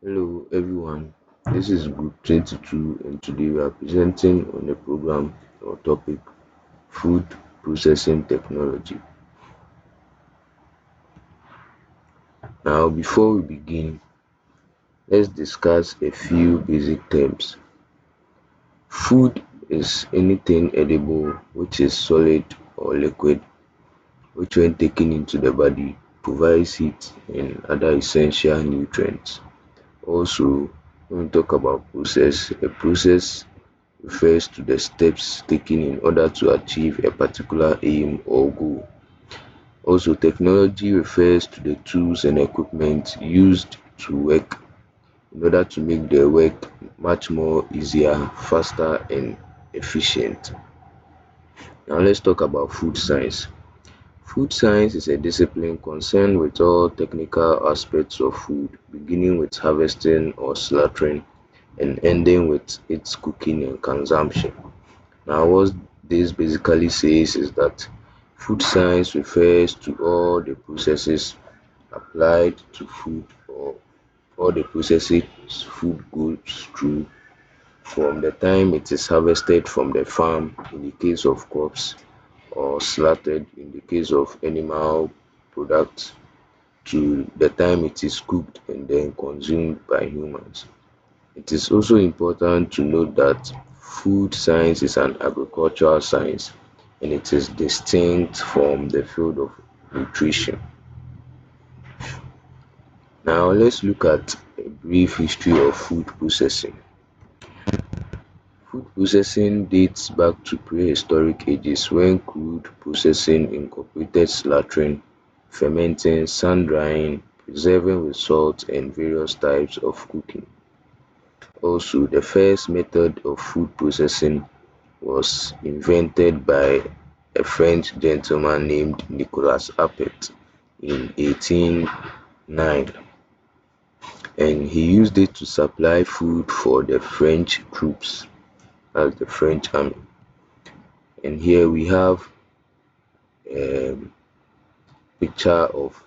Hello everyone, this is Group 22 and today we are presenting on the program or topic Food Processing Technology. Now before we begin, let's discuss a few basic terms. Food is anything edible which is solid or liquid which when taken into the body provides heat and other essential nutrients. Also, when we talk about a process refers to the steps taken in order to achieve a particular aim or goal. Also, technology refers to the tools and equipment used to work in order to make the work much more easier, faster, and efficient. Now, let's talk about food science. Food science is a discipline concerned with all technical aspects of food, beginning with harvesting or slaughtering and ending with its cooking and consumption. Now, what this basically says is that food science refers to all the processes applied to food or all the processes food goes through from the time it is harvested from the farm in the case of crops or slaughtered in the case of animal products to the time it is cooked and then consumed by humans. It is also important to note that food science is an agricultural science and it is distinct from the field of nutrition. Now let's look at a brief history of food processing. Food processing dates back to prehistoric ages when crude processing incorporated slaughtering, fermenting, sun drying, preserving with salt and various types of cooking. Also, the first method of food processing was invented by a French gentleman named Nicolas Appert in 1809, and he used it to supply food for the French troops, as the French army. And here we have a picture of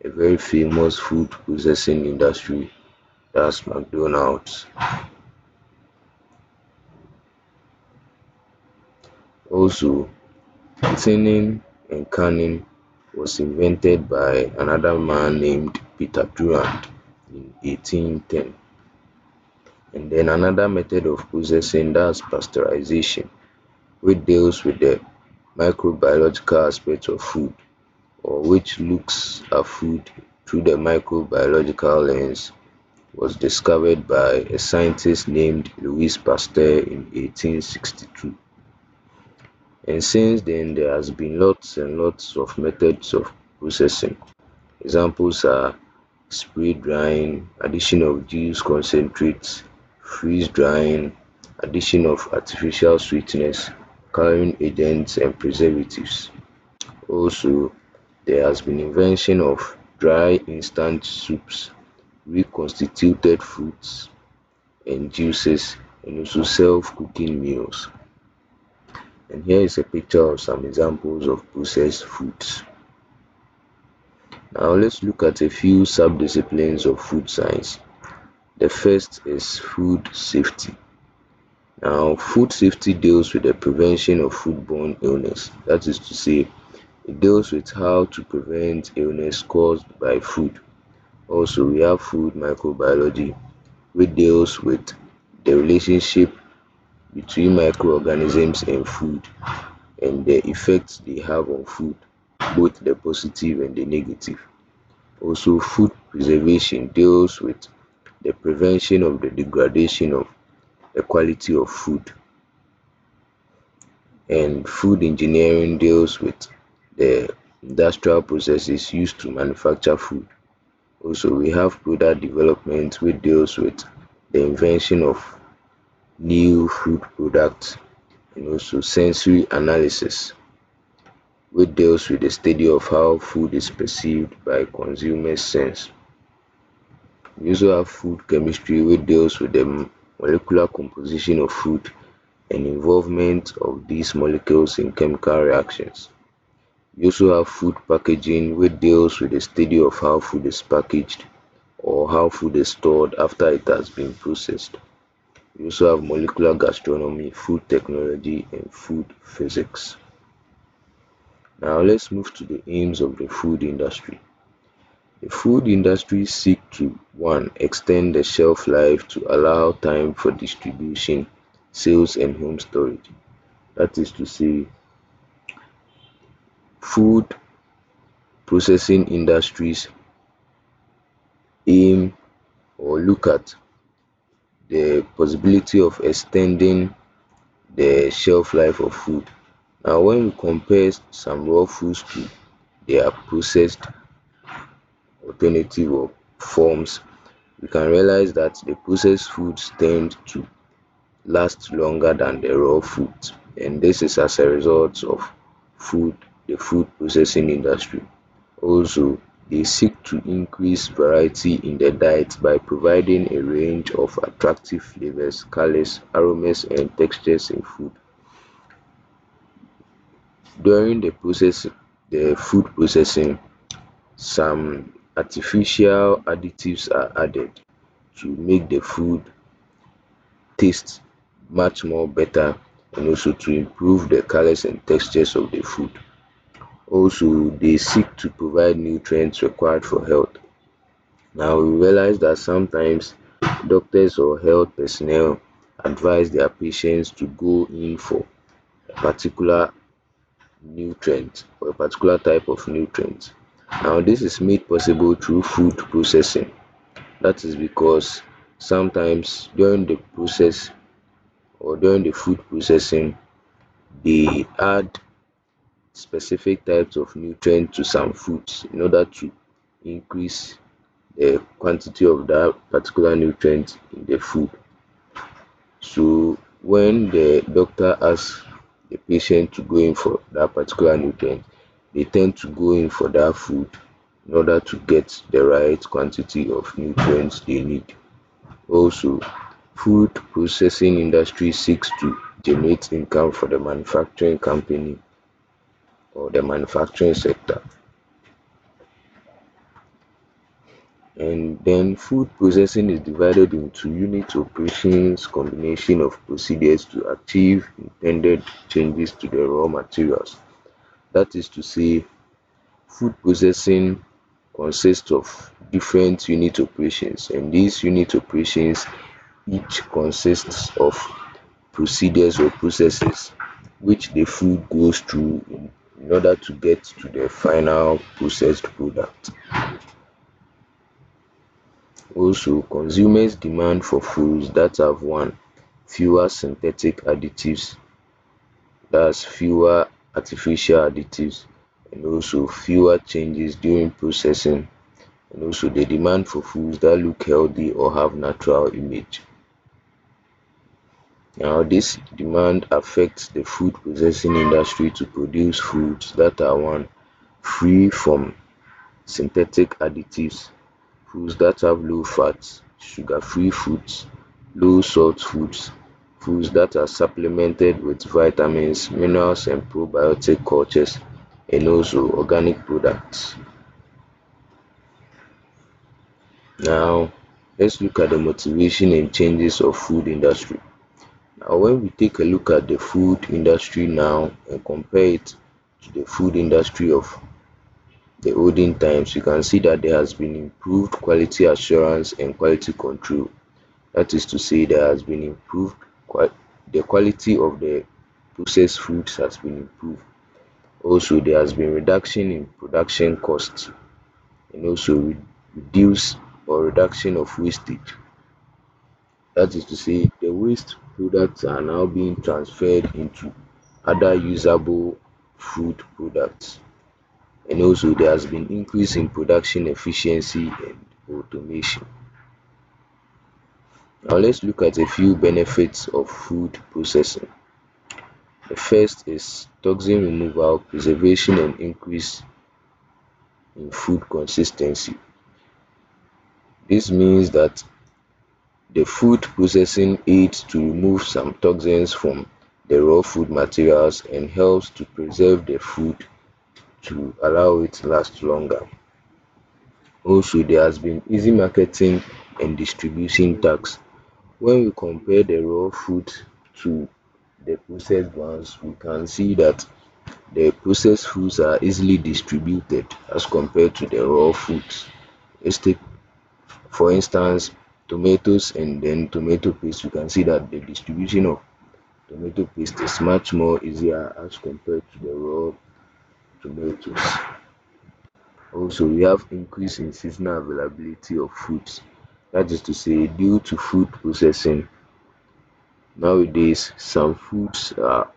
a very famous food processing industry, that's McDonald's. Also, tinning and canning was invented by another man named Peter Durand in 1810. And then another method of processing, that's pasteurization, which deals with the microbiological aspects of food or which looks at food through the microbiological lens, was discovered by a scientist named Louis Pasteur in 1862. And since then, there has been lots and lots of methods of processing. Examples are spray drying, addition of juice concentrates, freeze drying, addition of artificial sweeteners, coloring agents and preservatives. Also, there has been invention of dry instant soups, reconstituted fruits and juices, and also self-cooking meals. And here is a picture of some examples of processed foods. Now let's look at a few sub-disciplines of food science. The first is food safety. Now, food safety deals with the prevention of foodborne illness. That is to say, it deals with how to prevent illness caused by food. Also, we have food microbiology, which deals with the relationship between microorganisms and food and the effects they have on food, both the positive and the negative. Also, food preservation deals with the prevention of the degradation of the quality of food, and food engineering deals with the industrial processes used to manufacture food. Also, we have product development, which deals with the invention of new food products, and also sensory analysis, which deals with the study of how food is perceived by consumers' sense. We also have food chemistry, which deals with the molecular composition of food and involvement of these molecules in chemical reactions. We also have food packaging, which deals with the study of how food is packaged or how food is stored after it has been processed. We also have molecular gastronomy, food technology, and food physics. Now let's move to the aims of the food industry. The food industry seeks to: 1. Extend the shelf life to allow time for distribution, sales, and home storage. That is to say, food processing industries aim or look at the possibility of extending the shelf life of food. Now, when we compare some raw foods to their processed alternative or forms, we can realize that the processed foods tend to last longer than the raw foods, and this is as a result of food the food processing industry. Also, they seek to increase variety in the diet by providing a range of attractive flavors, colors, aromas, and textures in food. During the food processing, some artificial additives are added to make the food taste much more better, and also to improve the colors and textures of the food. Also, they seek to provide nutrients required for health. Now, we realize that sometimes doctors or health personnel advise their patients to go in for a particular nutrient or a particular type of nutrient. Now, this is made possible through food processing. That is because sometimes during the process or during the food processing, they add specific types of nutrients to some foods in order to increase the quantity of that particular nutrient in the food. So when the doctor asks the patient to go in for that particular nutrient, they tend to go in for that food in order to get the right quantity of nutrients they need. Also, food processing industry seeks to generate income for the manufacturing company or the manufacturing sector. And then food processing is divided into unit operations, combination of procedures to achieve intended changes to the raw materials. That is to say, food processing consists of different unit operations, and these unit operations each consists of procedures or processes which the food goes through in order to get to the final processed product. Also, consumers demand for foods that have: 1. Fewer synthetic additives, that's fewer artificial additives, and also fewer changes during processing, and also the demand for foods that look healthy or have natural image. Now, this demand affects the food processing industry to produce foods that are: 1. Free from synthetic additives, foods that have low fat, sugar-free foods, low salt foods, foods that are supplemented with vitamins, minerals, and probiotic cultures, and also organic products. Now, let's look at the motivation and changes of food industry. Now, when we take a look at the food industry now and compare it to the food industry of the olden times, you can see that there has been improved quality assurance and quality control. That is to say, there has been improved the quality of the processed foods has been improved. Also, there has been reduction in production costs, and also reduce or reduction of wastage. That is to say, the waste products are now being transferred into other usable food products. And also, there has been increase in production efficiency and automation. Now, let's look at a few benefits of food processing. The first is toxin removal, preservation, and increase in food consistency. This means that the food processing aids to remove some toxins from the raw food materials and helps to preserve the food to allow it to last longer. Also, there has been easy marketing and distribution tax. When we compare the raw food to the processed ones, we can see that the processed foods are easily distributed as compared to the raw foods. Let's take, for instance, tomatoes and then tomato paste. You can see that the distribution of tomato paste is much more easier as compared to the raw tomatoes. Also, we have increase in seasonal availability of foods. That is to say, due to food processing, nowadays some foods are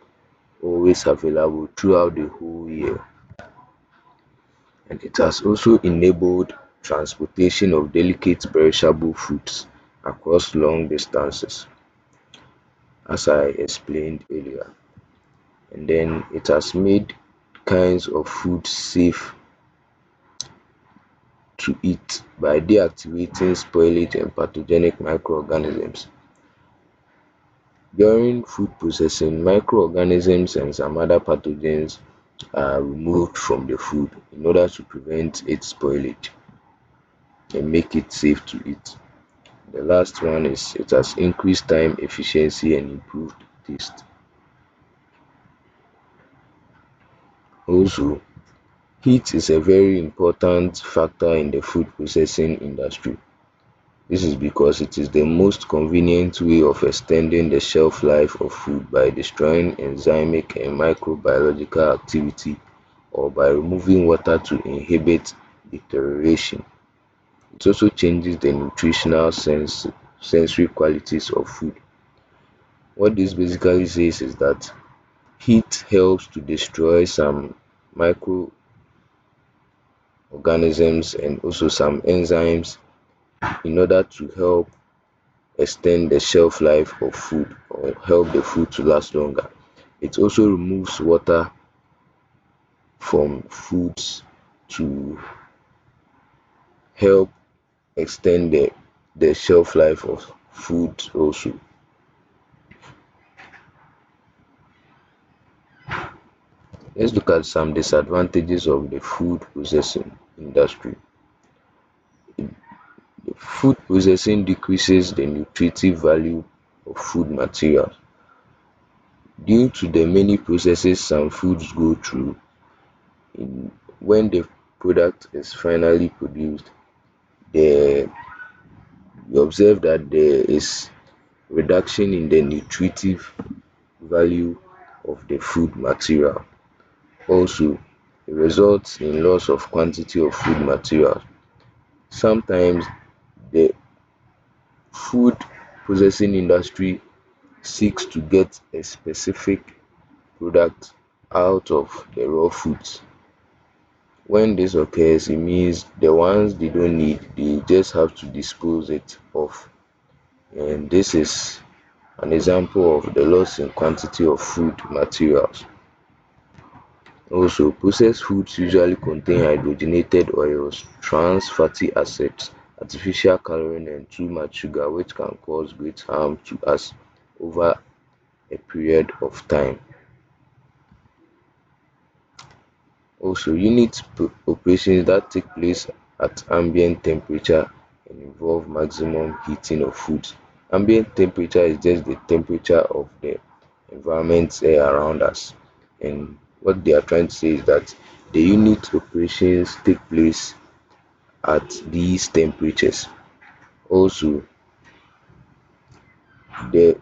always available throughout the whole year, and it has also enabled transportation of delicate perishable foods across long distances, as I explained earlier. And then it has made kinds of food safe to eat by deactivating spoilage and pathogenic microorganisms. During food processing, microorganisms and some other pathogens are removed from the food in order to prevent its spoilage and make it safe to eat. The last one is it has increased time efficiency and improved taste. Also, heat is a very important factor in the food processing industry. This is because it is the most convenient way of extending the shelf life of food by destroying enzymic and microbiological activity or by removing water to inhibit deterioration. It also changes the nutritional sensory qualities of food. What this basically says is that heat helps to destroy some microorganisms and also some enzymes in order to help extend the shelf life of food or help the food to last longer. It also removes water from foods to help extend the shelf life of food also. Let's look at some disadvantages of the food processing industry. The food processing decreases the nutritive value of food materials. Due to the many processes some foods go through, when the product is finally produced, the we observe that there is reduction in the nutritive value of the food material. Also, it results in loss of quantity of food material. Sometimes the food processing industry seeks to get a specific product out of the raw foods. When this occurs, it means the ones they don't need, they just have to dispose it off. And this is an example of the loss in quantity of food materials. Also, processed foods usually contain hydrogenated oils, trans fatty acids, artificial coloring, and too much sugar, which can cause great harm to us over a period of time. Also, operations that take place at ambient temperature and involve maximum heating of foods. Ambient temperature is just the temperature of the environment around us. And what they are trying to say is that the unit operations take place at these temperatures. Also, the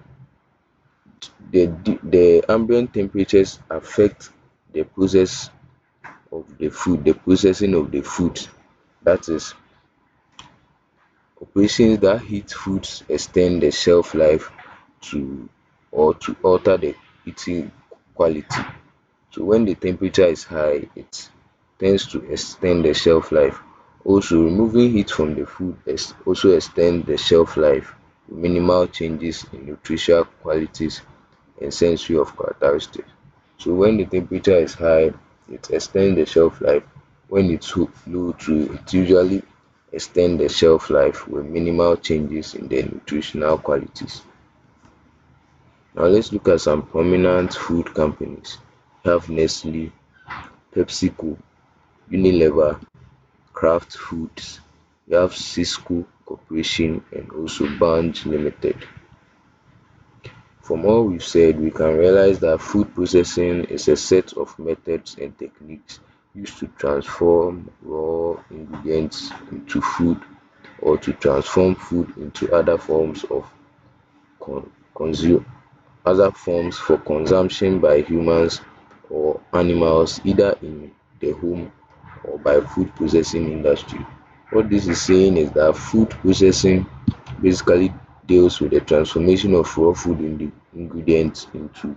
the ambient temperatures affect the process of the food, the processing of the food. That is, operations that heat foods extend the shelf life to or to alter the eating quality. So when the temperature is high, it tends to extend the shelf life. Also, removing heat from the food also extend the shelf life with minimal changes in nutritional qualities and sensory of characteristics. So when the temperature is high, it extends the shelf life. When it's low too, it usually extend the shelf life with minimal changes in the nutritional qualities. Now let's look at some prominent food companies. We have Nestle, PepsiCo, Unilever, Kraft Foods. we have Cisco Corporation and also Bunge Limited. From all we've said, we can realize that food processing is a set of methods and techniques used to transform raw ingredients into food or to transform food into consume other forms for consumption by humans or animals either in the home or by food processing industry. What this is saying is that food processing basically deals with the transformation of raw food ingredients into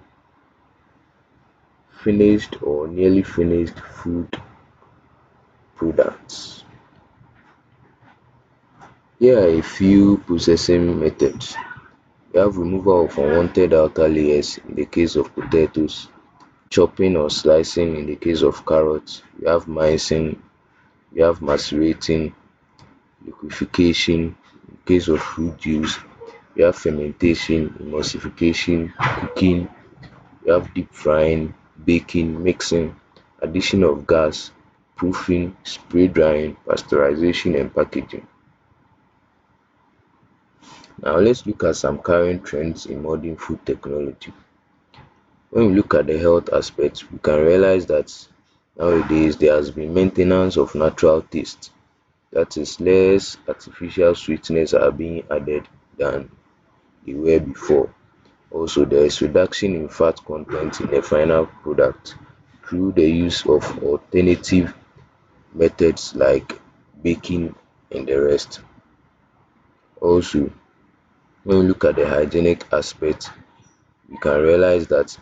finished or nearly finished food products. Here are a few processing methods. We have removal of unwanted outer layers in the case of potatoes, chopping or slicing in the case of carrots, we have mincing, we have macerating, liquefaction in case of fruit juice, we have fermentation, emulsification, cooking, we have deep frying, baking, mixing, addition of gas, proofing, spray drying, pasteurization and packaging. Now let's look at some current trends in modern food technology. When we look at the health aspect, we can realize that nowadays there has been maintenance of natural taste. That is, less artificial sweetness are being added than they were before. Also, there is reduction in fat content in the final product through the use of alternative methods like baking and the rest. Also, when we look at the hygienic aspect, we can realize that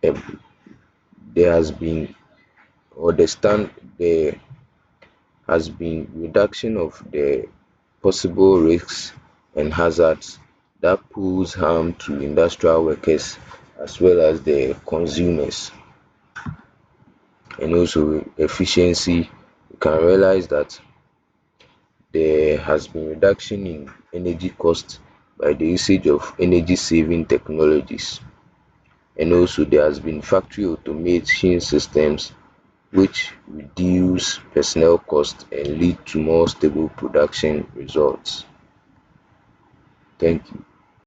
um, there has been or there has been reduction of the possible risks and hazards that pose harm to industrial workers as well as the consumers. And also efficiency, we can realize that there has been reduction in energy cost by the usage of energy saving technologies. And also there has been factory automation systems which reduce personnel costs and lead to more stable production results. Thank you.